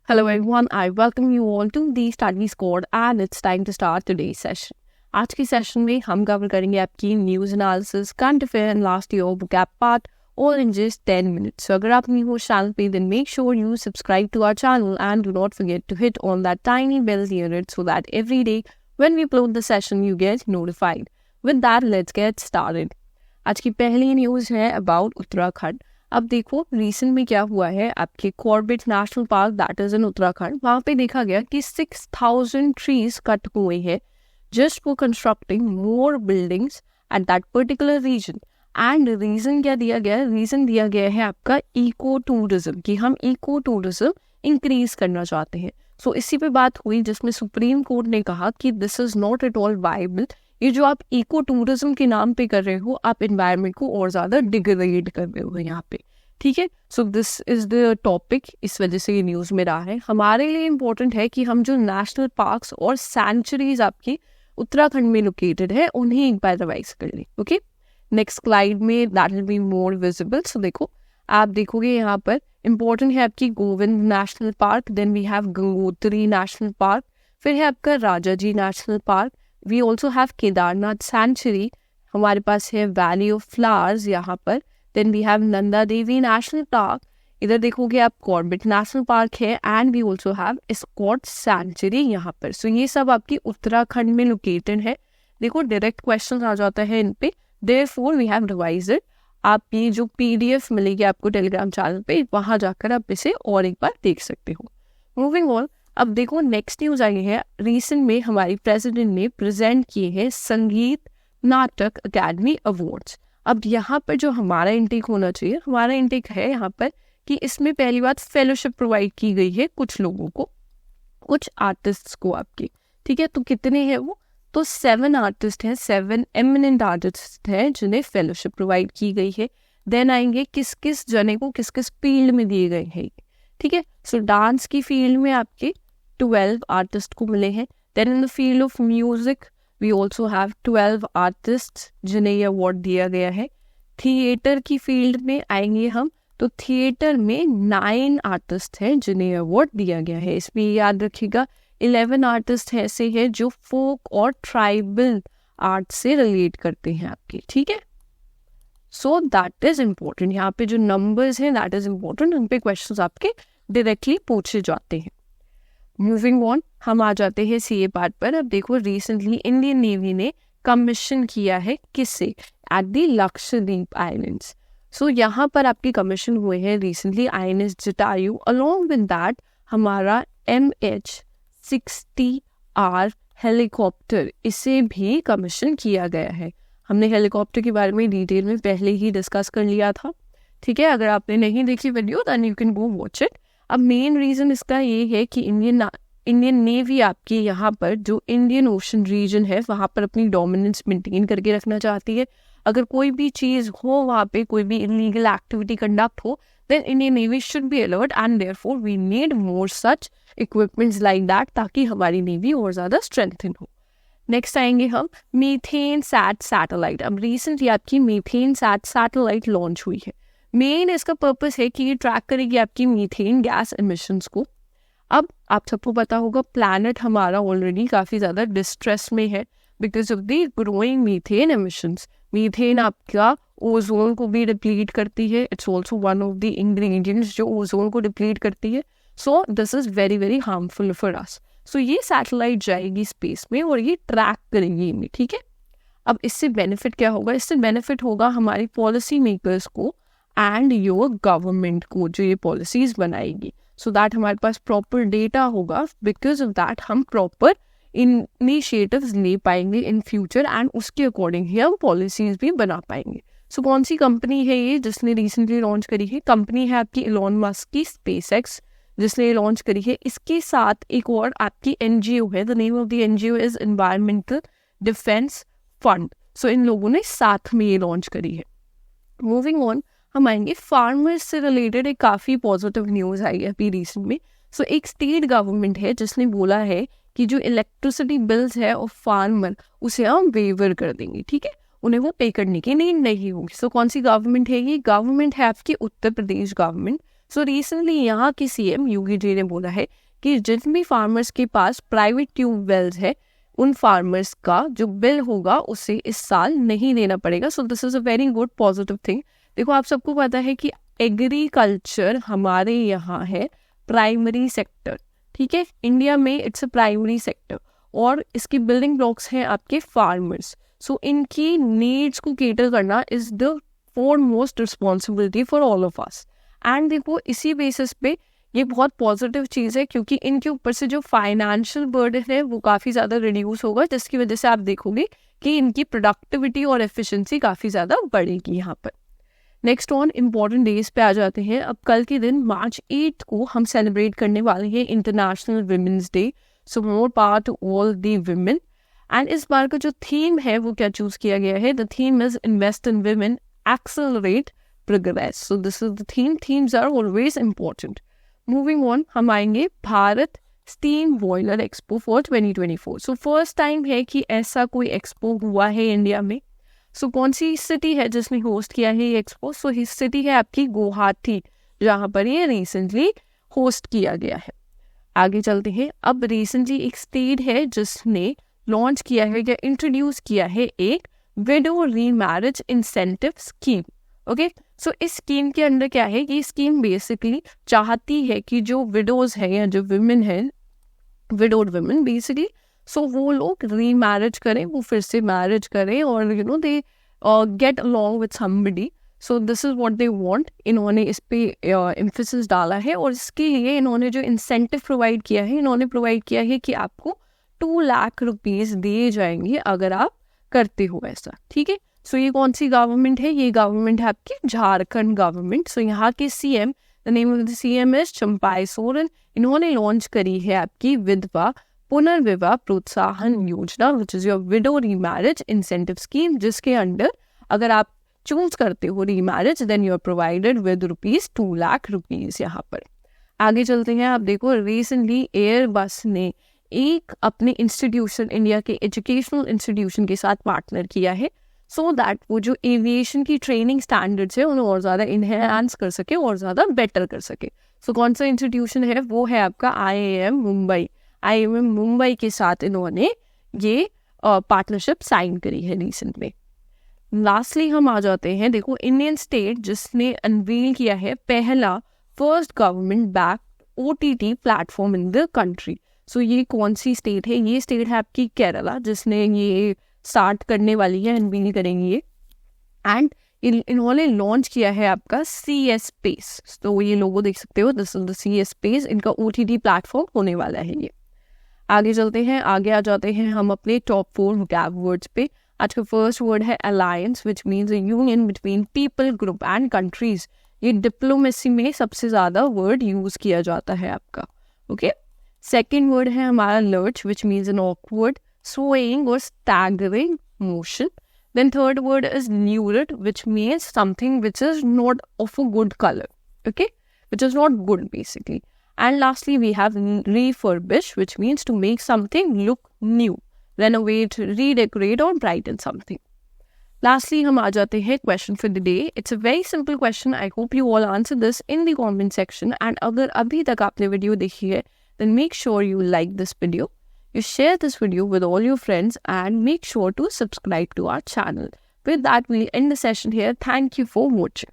Hello everyone, I welcome you all to the Study Squad and it's time to start today's session. आज की session में हम cover करेंगे आपकी news analysis, current affair and last year vocab part all in just 10 minutes. So अगर आप new हो channel पे then make sure you subscribe to our channel and do not forget to hit on that tiny bell near it so that every day when we upload the session you get notified. With that, let's get started. आज की पहली news है about Uttarakhand. अब देखो recent में क्या हुआ है, आपके Corbett national park that is in Uttarakhand, वहाँ पे देखा गया कि 6,000 ट्रीज कट हुए हैं just for constructing more buildings at that particular region. And region क्या दिया गया है? रीजन दिया गया है आपका इको टूरिज्म, कि हम इको टूरिज्म इंक्रीज करना चाहते हैं. सो इसी पे बात हुई जिसमें सुप्रीम कोर्ट ने कहा कि this is not at all viable. ये जो आप इको टूरिज्म के नाम पे कर रहे हो, आप एनवायरनमेंट को और ज़्यादा डिग्रेड कर रहे हो यहाँ पे. ठीक है, so this is the topic, इस वजह से ये न्यूज़ में रहा है. हमारे लिए इम्पोर्टेंट है कि हम जो नेशनल पार्क्स और सेंचुरीज आपकी उत्तराखंड में लोकेटेड है उन्हें एक बार रिवाइज कर लें. ओके, नेक्स्ट स्लाइड में that will be more visible. So देखो, आप देखोगे यहाँ पर इम्पोर्टेंट है आपकी Govind national park, then we have Gangotri national park, फिर है आपका Rajaji national park. We also have Kedarnath sanctuary, हमारे पास है वैली ऑफ फ्लावर्स यहाँ पर. Then we have Nanda Devi national park, इधर देखोगे आप कॉर्बेट नेशनल पार्क है, and we also have Askot century यहाँ पर. सो ये सब आपकी उत्तराखंड में लोकेटेड है. देखो डायरेक्ट क्वेश्चन आ जाता है इन पे, therefore we have revised it. आप ये जो PDF मिलेगी आपको टेलीग्राम चैनल पे, वहाँ जाकर आप इसे और एक बार देख सकते हो. मूविंग ऑन, अब देखो नेक्स्ट न्यूज़ आई है. रिसेंट में हमारी प्रेसिडेंट ने प्रेजेंट किए हैं संगीत नाटक अकेडमी अवार्ड्स. अब यहाँ पर जो हमारा इंटेक होना चाहिए, हमारा इंटेक है यहाँ पर कि इसमें पहली बात फेलोशिप प्रोवाइड की गई है कुछ लोगों को, कुछ आर्टिस्ट्स को आपके. ठीक है, तो कितने हैं वो? तो 7 आर्टिस्ट हैं, 7 एमिनेंट आर्टिस्ट हैं जिन्हें फेलोशिप प्रोवाइड की गई है. देन आएंगे किस किस जने को किस किस फील्ड में दिए गए हैं. ठीक है, सो डांस की फील्ड में आपके 12 आर्टिस्ट को मिले हैं. Then in the field of music we also have 12 artist जिन्हें ये अवार्ड दिया गया है. थिएटर की फील्ड में आएंगे हम, तो थिएटर में 9 आर्टिस्ट हैं जिन्हें अवार्ड दिया गया है. इसमें याद रखिएगा 11 आर्टिस्ट ऐसे हैं जो फोक और ट्राइबल आर्ट से रिलेट करते हैं आपके. ठीक है, सो दैट इज इम्पोर्टेंट. यहाँ पे जो नंबर्स हैं दैट इज इम्पोर्टेंट, उन पे क्वेश्चंस आपके डायरेक्टली पूछे जाते हैं. मूविंग ऑन, हम आ जाते हैं CA पार्ट पर. अब देखो रिसेंटली इंडियन नेवी ने कमीशन किया है किसे? At the Lakshadweep islands. So यहाँ पर आपकी कमीशन हुए हैं recently INS Jatayu. Along with that हमारा MH-60R हेलीकॉप्टर, इसे भी कमीशन किया गया है. हमने हेलीकॉप्टर के बारे में डिटेल में पहले ही डिस्कस कर लिया था. ठीक है, अगर आपने नहीं देखी video then you can go watch it. अब मेन रीज़न इसका ये है कि इंडियन नेवी आपकी यहाँ पर जो इंडियन ओशन रीजन है वहाँ पर अपनी डोमिनेंस मेंटेन करके रखना चाहती है. अगर कोई भी चीज़ हो वहाँ पे, कोई भी इलीगल एक्टिविटी कंडक्ट हो, then Indian navy should be alert and therefore we need more such equipments like that, ताकि हमारी नेवी और ज़्यादा स्ट्रेंथन हो. नेक्स्ट आएंगे हम मीथेन सैट सैटेलाइट. अब रिसेंटली आपकी मीथेन सैट सैटेलाइट लॉन्च हुई है. मेन इसका पर्पस है कि ये ट्रैक करेगी आपकी मीथेन गैस एमिशंस को. अब आप सबको पता होगा प्लैनेट हमारा ऑलरेडी काफ़ी ज़्यादा डिस्ट्रेस में है because of the growing methane emissions. Methane आपका ओजोन को भी डिप्लीट करती है. It's also one of the ingredients जो ओजोन को डिप्लीट करती है. So this is very very harmful for us. So ये सैटेलाइट जाएगी स्पेस में और ये ट्रैक करेगी इन्हें. ठीक है, अब इससे बेनिफिट क्या होगा? इससे बेनिफिट होगा हमारी पॉलिसी मेकर्स को एंड योर गवर्नमेंट को, जो ये पॉलिसीज बनाएगी, सो दैट हमारे पास प्रॉपर डेटा होगा. बिकॉज ऑफ दैट हम प्रॉपर इनिशिएटिव्स ले पाएंगे इन फ्यूचर एंड उसके अकॉर्डिंग ही हम पॉलिसीज भी बना पाएंगे. सो कौन सी कंपनी है ये जिसने रिसेंटली लॉन्च करी है? कंपनी है आपकी इलॉन मस्क की SpaceX, जिसने लॉन्च करी है. इसके साथ एक और आपकी NGO है. The name of the NGO is environmental defense fund. So इन लोगों ने साथ में ये लॉन्च करी है. मूविंग ऑन, हम आएंगे फार्मर्स से रिलेटेड. एक काफ़ी पॉजिटिव न्यूज़ आई है अभी रिसेंट में. सो एक स्टेट गवर्नमेंट है जिसने बोला है कि जो इलेक्ट्रिसिटी बिल्स है ऑफ फार्मर उसे हम वेवर कर देंगे. ठीक है, उन्हें वो पे करने की नीड नहीं होगी. सो कौन सी गवर्नमेंट है ये? गवर्नमेंट है आपकी Uttar Pradesh government. So recently यहाँ के सीएम योगी जी ने बोला है कि जिन भी फार्मर्स के पास प्राइवेट ट्यूबवेल्स है उन फार्मर्स का जो बिल होगा उसे इस साल नहीं देना पड़ेगा. सो this is a very good positive thing. देखो आप सबको पता है कि एग्रीकल्चर हमारे यहाँ है प्राइमरी सेक्टर. ठीक है, इंडिया में इट्स अ प्राइमरी सेक्टर और इसकी बिल्डिंग ब्लॉक्स हैं आपके फार्मर्स. सो इनकी नीड्स को केटर करना is the foremost responsibility for all of us. And देखो इसी बेसिस पे ये बहुत पॉजिटिव चीज़ है क्योंकि इनके ऊपर से जो फाइनेंशियल बर्डन है वो काफ़ी ज़्यादा रिड्यूस होगा, जिसकी वजह से आप देखोगे कि इनकी प्रोडक्टिविटी और एफिशिएंसी काफ़ी ज़्यादा बढ़ेगी यहाँ पर. नेक्स्ट ऑन इम्पॉर्टेंट डेज पे आ जाते हैं. अब कल के दिन March 8 को हम सेलिब्रेट करने वाले हैं international women's day. So more power to all the women. And इस बार का जो थीम है वो क्या चूज किया गया है? The theme is invest in women, accelerate progress. So this is the theme. Themes are always important. Moving on, हम आएंगे Bharat steam boiler expo for 2024. So first time है कि ऐसा कोई एक्सपो हुआ है इंडिया में. सो कौन सी सिटी है जिसने होस्ट किया है ये एक्सपो? सो ये सिटी है आपकी गुवाहाटी, जहाँ पर ये रिसेंटली होस्ट किया गया है. आगे चलते हैं. अब रिसेंटली एक स्टेट है जिसने लॉन्च किया है या इंट्रोड्यूस किया है एक widow remarriage incentive scheme. Okay, so इस स्कीम के अंदर क्या है? ये स्कीम बेसिकली चाहती है कि जो विडोज है या जो वुमेन है, विडोड वुमेन बेसिकली, सो वो लोग रीमैरिज करें, वो फिर से मैरिज करें और you know they get along with somebody. So this is what they want. इन्होंने इस पे एम्फेसिस डाला है और इसके लिए इन्होंने जो इंसेंटिव प्रोवाइड किया है, इन्होंने प्रोवाइड किया है कि आपको 2 लाख रुपीज दिए जाएंगे अगर आप करते हो ऐसा. ठीक है, सो ये कौन सी गवर्नमेंट है? ये गवर्नमेंट है आपकी झारखंड गवर्नमेंट. सो यहाँ के CM, the name of the CM is Champai Soren. इन्होंने लॉन्च करी है आपकी विधवा पुनर्विवाह प्रोत्साहन योजना, which is your widow remarriage incentive scheme, जिसके अंडर अगर आप चूज करते हो remarriage then you are provided with ₹2 lakh यहाँ पर. आगे चलते हैं. आप देखो रिसेंटली एयरबस ने एक अपने इंस्टीट्यूशन, इंडिया के एजुकेशनल इंस्टीट्यूशन के साथ पार्टनर किया है सो दैट वो जो एविएशन की ट्रेनिंग स्टैंडर्ड्स है उन्हें और ज़्यादा इन्हेंस कर सके और ज़्यादा बेटर कर सके. सो कौन सा इंस्टीट्यूशन है? वो है आपका IIM मुंबई. IIM मुंबई के साथ इन्होंने ये पार्टनरशिप साइन करी है रिसेंट में. लास्टली हम आ जाते हैं. देखो इंडियन स्टेट जिसने अनवील किया है पहला first government back OTT platform in the country. So ये कौन सी स्टेट है? ये स्टेट है आपकी केरला, जिसने ये स्टार्ट करने वाली है, अनवील करेंगी ये. एंड इन्होंने लॉन्च किया है आपका CS स्पेस. तो ये लोगो देख सकते हो, this is the CS space. इनका OTT प्लेटफॉर्म होने वाला है ये. आगे चलते हैं. आगे आ जाते हैं हम अपने टॉप 4 वोकैब वर्ड्स पे. आज का फर्स्ट वर्ड है alliance, which means a union between people, group and countries. ये डिप्लोमेसी में सबसे ज्यादा वर्ड यूज किया जाता है आपका. ओके, सेकेंड वर्ड है हमारा lurch, which means an awkward, swaying or staggering motion. Then third word is lurid, which means something which is not of a good color, okay, which is not good basically. And lastly we have refurbish, which means to make something look new, renovate, redecorate or brighten something. Lastly हम आ जाते हैं question for the day. It's a very simple question. I hope you all answer this in the comment section. And अगर अभी तक आपने video देखी है then make sure you like this video. You share this video with all your friends and make sure to subscribe to our channel. With that, we'll end the session here. Thank you for watching.